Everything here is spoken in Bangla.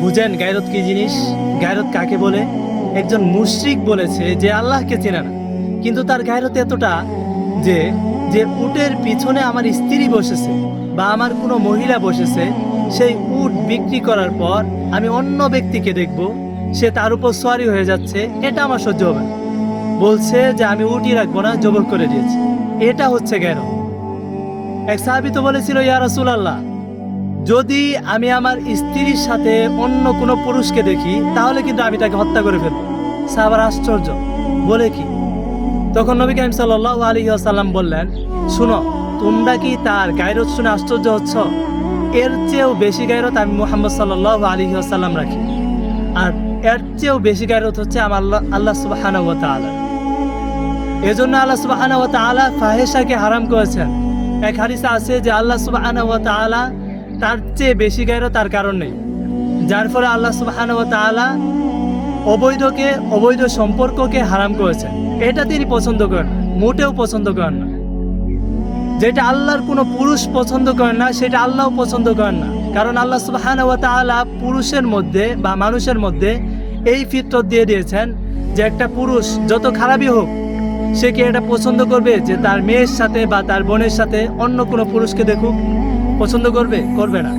বুঝেন গায়রত কি জিনিস? গায়রত কাকে বলে? একজন মুশরিক বলেছে যে আল্লাহকে চেনে না, কিন্তু তার গায়রত এতটা যে যে উটের পিছনে আমার স্ত্রী বসেছে বা আমার কোনো মহিলা বসেছে, সেই উট বিক্রি করার পর আমি অন্য ব্যক্তিকে দেখব সে তার উপর সোয়ারি হয়ে যাচ্ছে, এটা আমার সহ্য হবে না। বলছে যে আমি উটই রাখবো না, জবর করে দিয়েছি। এটা হচ্ছে গায়রত। এক সাহাবী তো বলেছিল, ইয়া রাসূলুল্লাহ, যদি আমি আমার স্ত্রীর সাথে অন্য কোনো পুরুষকে দেখি তাহলে কিন্তু আমি তাকে হত্যা করে ফেলব। সাহাবারা আশ্চর্য, বলে কি? তখন নবী করিম সাল্লাল্লাহু আলাইহি ওয়াসাল্লাম বললেন, শুনো, তোমরা কি তার গায়রত শুনে আশ্চর্য হচ্ছ? এর চেয়েও বেশি গায়রত আমি মুহাম্মদ সাল্লাল্লাহু আলাইহি ওয়াসাল্লাম রাখি, আর এর চেয়েও বেশি গায়রত হচ্ছে আমার আল্লাহ সুবহানাহু ওয়া তাআলা। এজন্য আল্লাহ সুবহানাহু ওয়া তাআলা ফাহিশাকে হারাম করেছেন। এক হাদিসে আছে যে আল্লাহ সুবহানাহু ওয়া তাআলা তার চেয়ে বেশি গায়রত তার কারণ নেই, যার ফলে আল্লাহ সুবহানাহু ওয়া তাআলা অবৈধ সম্পর্ককে হারাম করেছেন। এটা তিনি পছন্দ করেন না, মোটেও পছন্দ করেন না। যেটা আল্লাহর কোনো পুরুষ পছন্দ করেন না, সেটা আল্লাহও পছন্দ করেন না। কারণ আল্লাহ সুবহানাহু ওয়া তাআলা পুরুষের মধ্যে বা মানুষের মধ্যে এই ফিতরত দিয়ে দিয়েছেন যে একটা পুরুষ যত খারাপই হোক, সে কি এটা পছন্দ করবে যে তার মেয়ের সাথে বা তার বোনের সাথে অন্য কোনো পুরুষকে দেখুক? পছন্দ করবে? করবে না।